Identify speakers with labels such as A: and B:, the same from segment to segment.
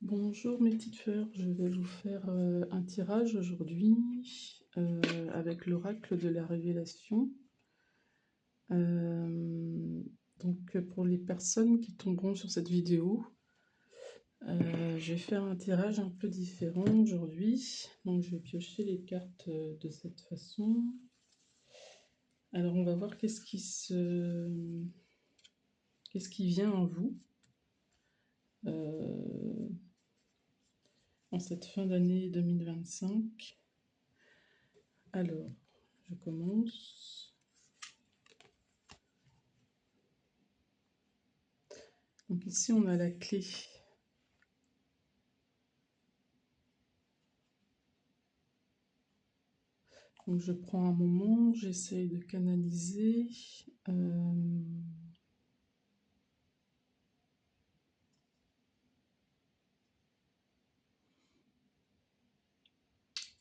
A: Bonjour mes petites fleurs, je vais vous faire un tirage aujourd'hui avec l'oracle de la révélation. Donc pour les personnes qui tomberont sur cette vidéo, je vais faire un tirage un peu différent aujourd'hui. Donc je vais piocher les cartes de cette façon. Alors on va voir qu'est-ce qui vient en vous en cette fin d'année 2025. Alors, je commence. Donc ici, on a la clé. Donc je prends un moment, j'essaye de canaliser.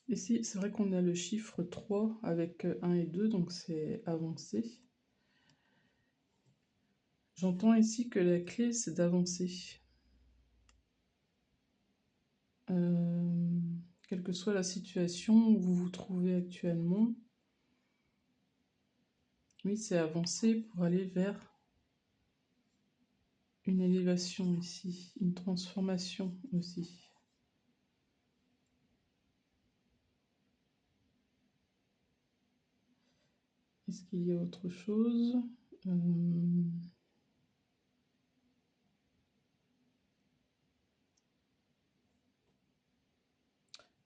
A: Ici, c'est vrai qu'on a le chiffre 3 avec 1 et 2, donc c'est avancé. J'entends ici que la clé, c'est d'avancer. Quelle que soit la situation où vous vous trouvez actuellement, oui, c'est avancer pour aller vers une élévation ici, une transformation aussi. Est-ce qu'il y a autre chose?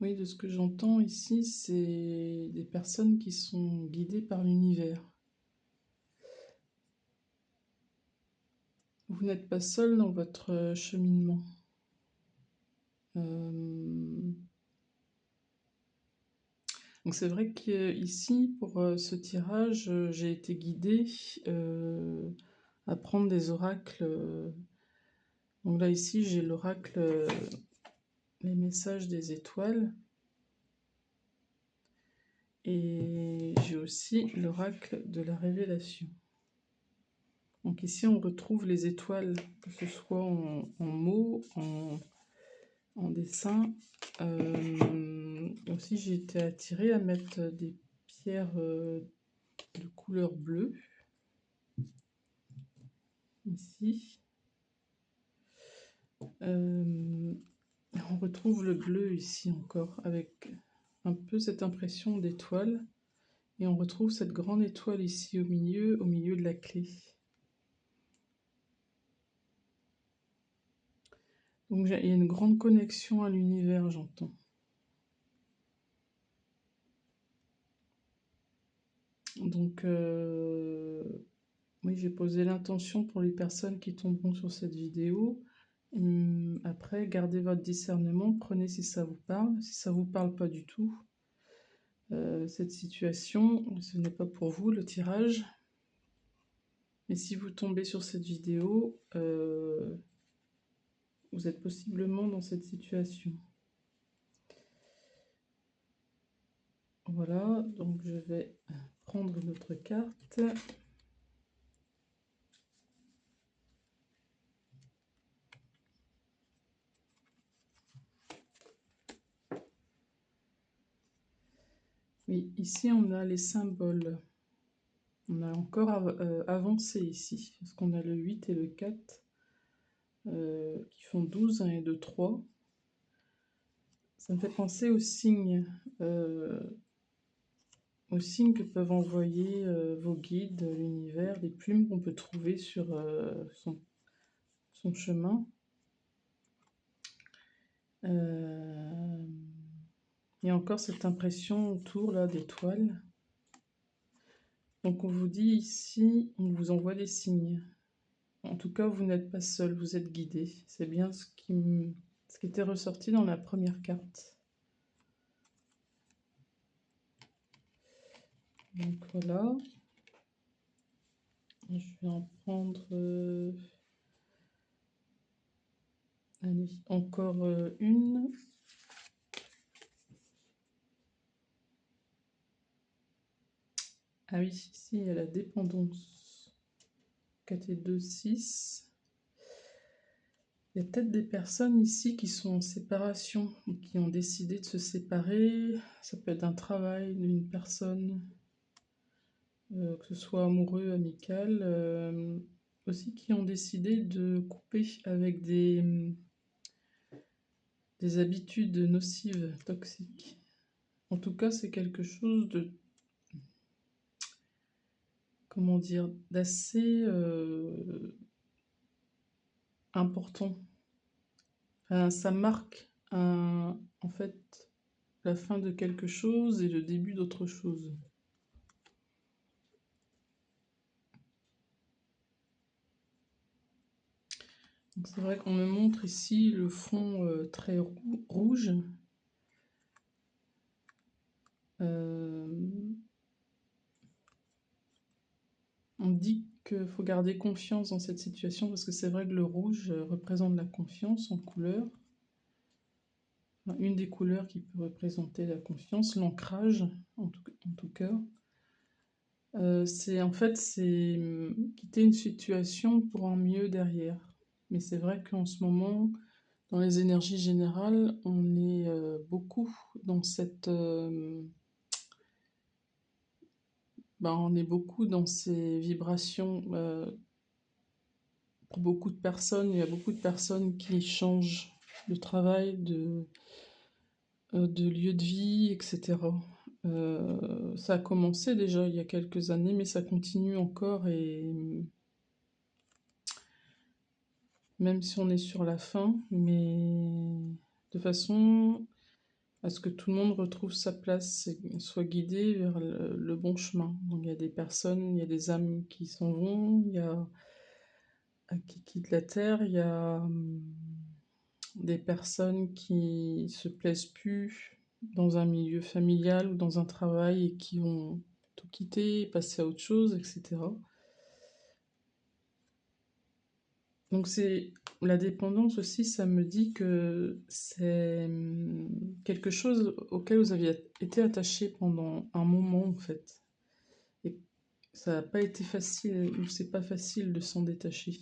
A: Oui, de ce que j'entends ici, c'est des personnes qui sont guidées par l'univers. Vous n'êtes pas seul dans votre cheminement. Donc c'est vrai qu'ici, pour ce tirage, j'ai été guidée à prendre des oracles. Donc là, ici, j'ai l'oracle, les messages des étoiles. Et j'ai aussi l'oracle de la révélation. Donc ici, on retrouve les étoiles, que ce soit en mots, en dessin. Aussi, j'ai été attirée à mettre des pierres de couleur bleue. Ici. On retrouve le bleu ici encore, avec un peu cette impression d'étoile. Et on retrouve cette grande étoile ici au milieu de la clé. Donc il y a une grande connexion à l'univers, j'entends. Donc, oui, j'ai posé l'intention pour les personnes qui tomberont sur cette vidéo. Après, gardez votre discernement, prenez si ça vous parle. Si ça vous parle pas du tout, cette situation, ce n'est pas pour vous le tirage. Mais si vous tombez sur cette vidéo, vous êtes possiblement dans cette situation. Voilà, donc je vais prendre notre carte. Oui, ici on a les symboles. On a encore avancé ici, parce qu'on a le 8 et le 4 qui font 12, 1 et 2, 3. Ça me fait penser aux signes que peuvent envoyer vos guides, l'univers, les plumes qu'on peut trouver sur son chemin. Il y a encore cette impression autour là d'étoiles. Donc on vous dit ici, on vous envoie des signes. En tout cas, vous n'êtes pas seul, vous êtes guidé. C'est bien ce qui était ressorti dans la première carte. Donc voilà. Je vais en prendre allez, encore une. Ah oui, ici il y a la dépendance. 4 et 2, 6. Il y a peut-être des personnes ici qui sont en séparation, ou qui ont décidé de se séparer. Ça peut être d'un travail, d'une personne, que ce soit amoureux, amical. Aussi qui ont décidé de couper avec des habitudes nocives, toxiques. En tout cas, c'est quelque chose de, comment dire, d'assez important. Enfin, ça marque en fait la fin de quelque chose et le début d'autre chose. Donc c'est vrai qu'on me montre ici le fond très rouge. Euh, on dit qu'il faut garder confiance dans cette situation parce que c'est vrai que le rouge représente la confiance en couleur. Enfin, une des couleurs qui peut représenter la confiance, l'ancrage en tout cas. C'est en fait c'est quitter une situation pour un mieux derrière. Mais c'est vrai qu'en ce moment, dans les énergies générales, on est beaucoup dans cette on est beaucoup dans ces vibrations. Pour beaucoup de personnes, il y a beaucoup de personnes qui changent de travail, de lieu de vie, etc. Ça a commencé déjà il y a quelques années, mais ça continue encore et même si on est sur la fin, mais de façon à ce que tout le monde retrouve sa place et soit guidé vers le bon chemin. Donc il y a des personnes, il y a des âmes qui s'en vont, il y a qui quittent la Terre, il y a des personnes qui se plaisent plus dans un milieu familial ou dans un travail et qui vont tout quitter, passer à autre chose, etc. Donc c'est la dépendance aussi, ça me dit que c'est quelque chose auquel vous aviez été attaché pendant un moment en fait. Et ça n'a pas été facile, ou c'est pas facile de s'en détacher.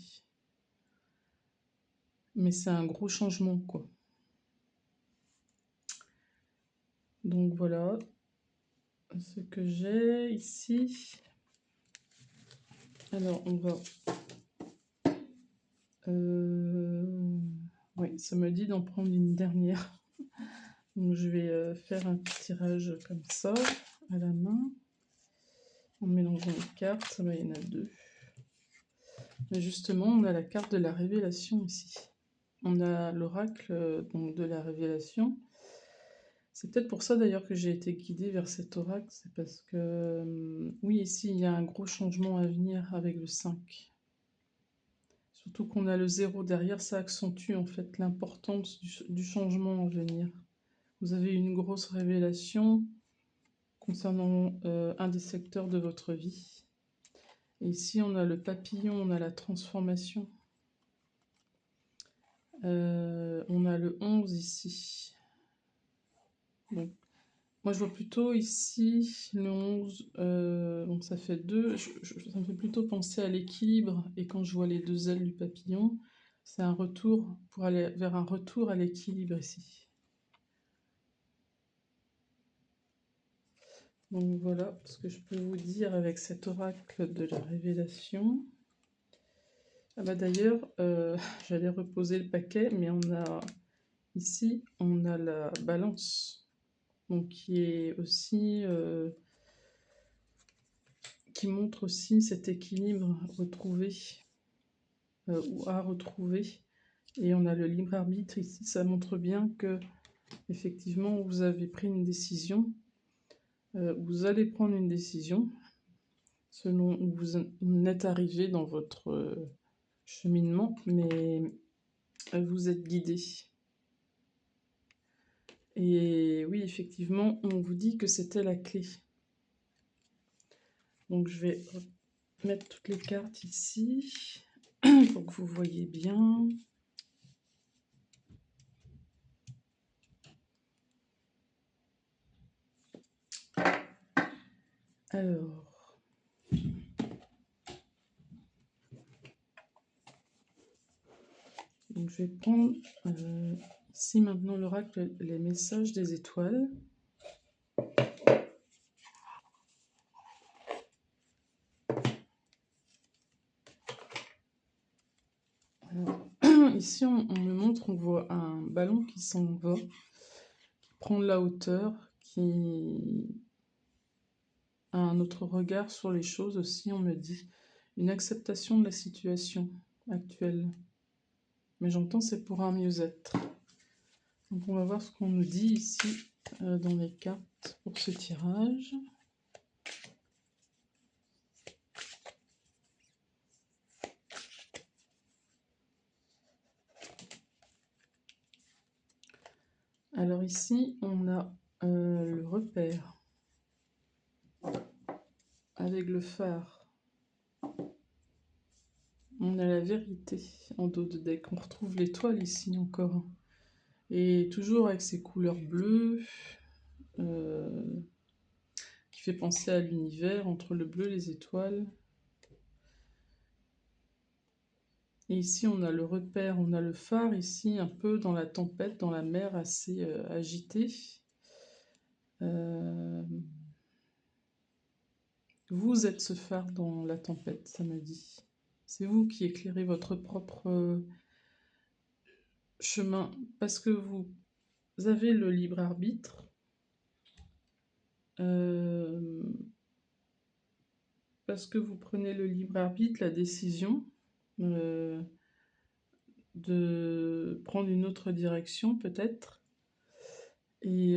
A: Mais c'est un gros changement, quoi. Donc voilà ce que j'ai ici. Alors on va... Oui, ça me dit d'en prendre une dernière. Donc je vais faire un petit tirage comme ça, à la main. En mélangeant les cartes, il y en a deux. Mais justement, on a la carte de la révélation ici. On a l'oracle donc de la révélation. C'est peut-être pour ça d'ailleurs que j'ai été guidée vers cet oracle, c'est parce que oui, ici il y a un gros changement à venir avec le 5. Surtout qu'on a le 0 derrière, ça accentue en fait l'importance du changement à venir. Vous avez une grosse révélation concernant un des secteurs de votre vie. Et ici on a le papillon, on a la transformation. On a le 11 ici. Donc, moi, je vois plutôt ici le 11, donc ça fait 2. Ça me fait plutôt penser à l'équilibre. Et quand je vois les deux ailes du papillon, c'est un retour pour aller vers un retour à l'équilibre ici. Donc voilà ce que je peux vous dire avec cet oracle de la révélation. Ah bah d'ailleurs, j'allais reposer le paquet, mais ici, on a la balance. Donc qui est aussi... qui montre aussi cet équilibre retrouvé ou à retrouver. Et on a le libre arbitre ici, ça montre bien que effectivement vous avez pris une décision, vous allez prendre une décision selon où vous en êtes arrivé dans votre cheminement, mais vous êtes guidé. Et oui, effectivement, on vous dit que c'était la clé. Donc je vais mettre toutes les cartes ici pour que vous voyez bien. Alors, donc je vais prendre ici maintenant l'oracle, les messages des étoiles. Alors, ici, on me montre, on voit un ballon qui s'en va, qui prend de la hauteur, qui a un autre regard sur les choses aussi, on me dit. Une acceptation de la situation actuelle. Mais j'entends c'est pour un mieux-être. Donc on va voir ce qu'on nous dit ici dans les cartes pour ce tirage. Alors ici, on a le repère avec le phare. On a la vérité en dos de deck. On retrouve l'étoile ici encore. Et toujours avec ses couleurs bleues, qui fait penser à l'univers, entre le bleu et les étoiles. Et ici, on a le repère, on a le phare, ici, un peu dans la tempête, dans la mer, assez agitée. Vous êtes ce phare dans la tempête, ça me dit. C'est vous qui éclairez votre propre chemin, parce que vous avez le libre arbitre. Parce que vous prenez le libre arbitre, la décision de prendre une autre direction, peut-être. Et...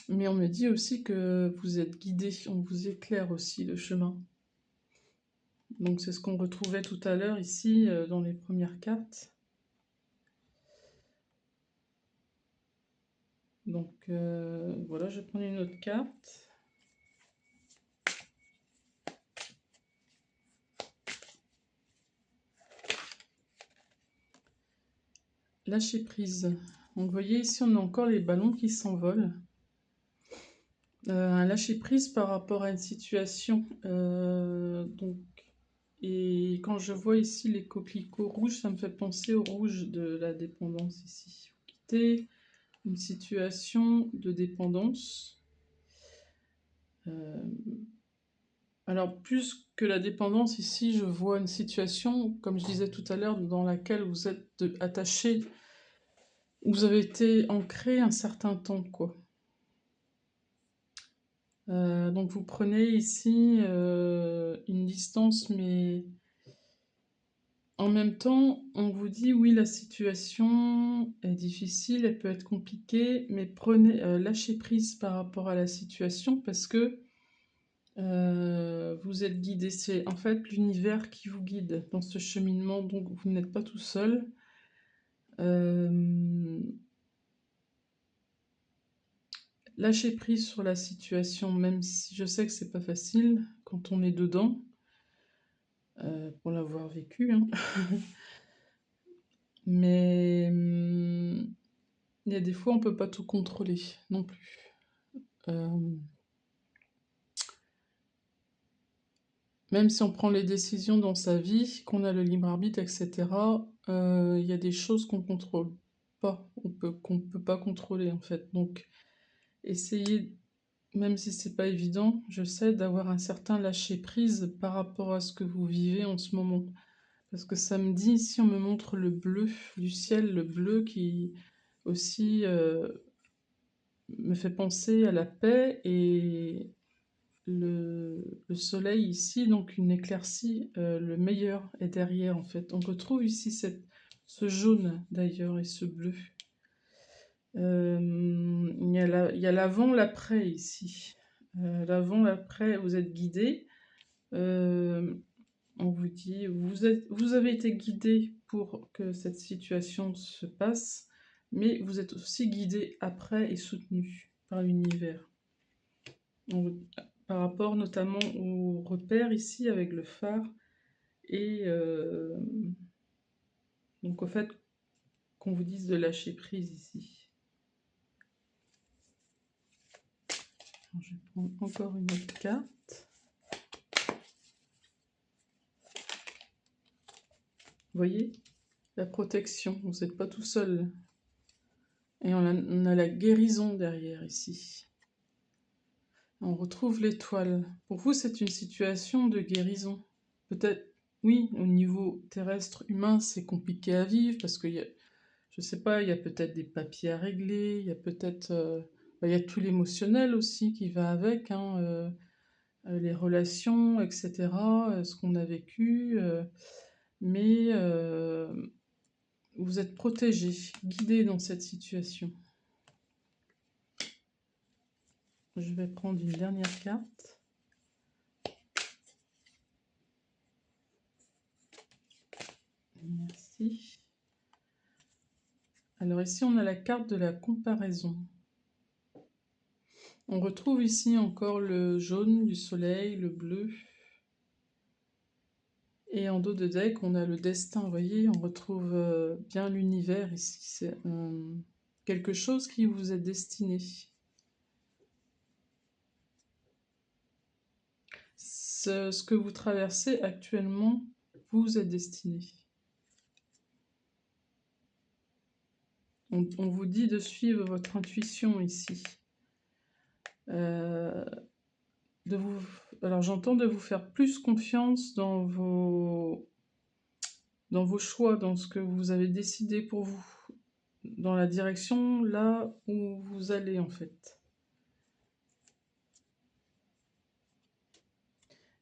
A: mais on me dit aussi que vous êtes guidé, on vous éclaire aussi le chemin. Donc c'est ce qu'on retrouvait tout à l'heure ici dans les premières cartes. Donc voilà, je vais prendre une autre carte. Lâcher prise. Donc vous voyez ici on a encore les ballons qui s'envolent. Un lâcher prise par rapport à une situation. Et quand je vois ici les coquelicots rouges, ça me fait penser au rouge de la dépendance ici. Vous quittez une situation de dépendance. Alors plus que la dépendance ici, je vois une situation, comme je disais tout à l'heure, dans laquelle vous êtes attaché, vous avez été ancré un certain temps, quoi. Donc vous prenez ici une distance, mais en même temps, on vous dit oui, la situation est difficile, elle peut être compliquée, mais prenez, lâchez prise par rapport à la situation parce que vous êtes guidé. C'est en fait l'univers qui vous guide dans ce cheminement, donc vous n'êtes pas tout seul. Lâchez prise sur la situation, même si je sais que c'est pas facile quand on est dedans, pour l'avoir vécu, hein. Mais il y a des fois on peut pas tout contrôler non plus. Même si on prend les décisions dans sa vie, qu'on a le libre arbitre, etc., il y a des choses qu'on contrôle pas, qu'on peut pas contrôler en fait. Donc, essayez, même si c'est pas évident, je sais, d'avoir un certain lâcher prise par rapport à ce que vous vivez en ce moment. Parce que ça me dit, ici on me montre le bleu du ciel, le bleu qui aussi me fait penser à la paix et le soleil ici, donc une éclaircie, le meilleur est derrière en fait. On retrouve ici ce jaune d'ailleurs et ce bleu. Il y a l'avant, l'après ici. L'avant, l'après, vous êtes guidé. On vous dit, vous avez été guidé pour que cette situation se passe, mais vous êtes aussi guidé après et soutenu par l'univers. Par rapport notamment au repère ici avec le phare et donc au fait qu'on vous dise de lâcher prise ici. Alors, je vais prendre encore une autre carte. voyez? La protection, vous n'êtes pas tout seul. Et on a la guérison derrière ici. On retrouve l'étoile. Pour vous, c'est une situation de guérison. Peut-être, oui, au niveau terrestre, humain, c'est compliqué à vivre parce qu'il y a, je sais pas, il y a peut-être des papiers à régler, il y a peut-être, il y a tout l'émotionnel aussi qui va avec, hein, les relations, etc., ce qu'on a vécu, mais vous êtes protégé, guidé dans cette situation. Je vais prendre une dernière carte. Merci. Alors ici, on a la carte de la comparaison. On retrouve ici encore le jaune du soleil, le bleu. Et en dos de deck, on a le destin. Vous voyez, on retrouve bien l'univers ici. C'est quelque chose qui vous est destiné. Ce que vous traversez actuellement vous est destiné. On vous dit de suivre votre intuition ici. Alors j'entends de vous faire plus confiance dans vos choix, dans ce que vous avez décidé pour vous, dans la direction là où vous allez en fait.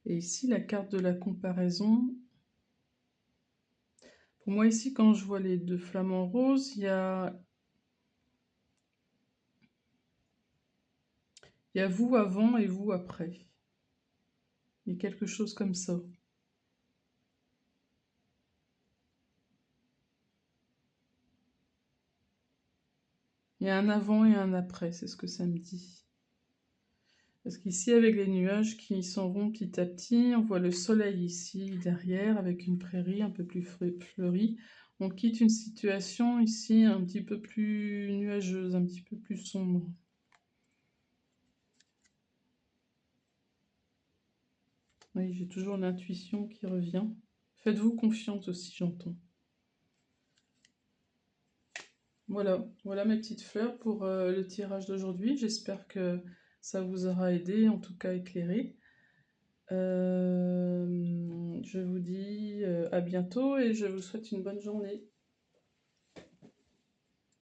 A: Et ici, la carte de la comparaison. Pour moi, ici, quand je vois les deux flamants roses, il y a vous avant et vous après. Il y a quelque chose comme ça. Il y a un avant et un après, c'est ce que ça me dit. Parce qu'ici, avec les nuages qui s'en vont petit à petit, on voit le soleil ici, derrière, avec une prairie un peu plus fleurie. On quitte une situation ici un petit peu plus nuageuse, un petit peu plus sombre. Oui, j'ai toujours l'intuition qui revient. Faites-vous confiance aussi, j'entends. Voilà, voilà mes petites fleurs pour le tirage d'aujourd'hui. J'espère que ça vous aura aidé, en tout cas éclairé. Je vous dis à bientôt et je vous souhaite une bonne journée.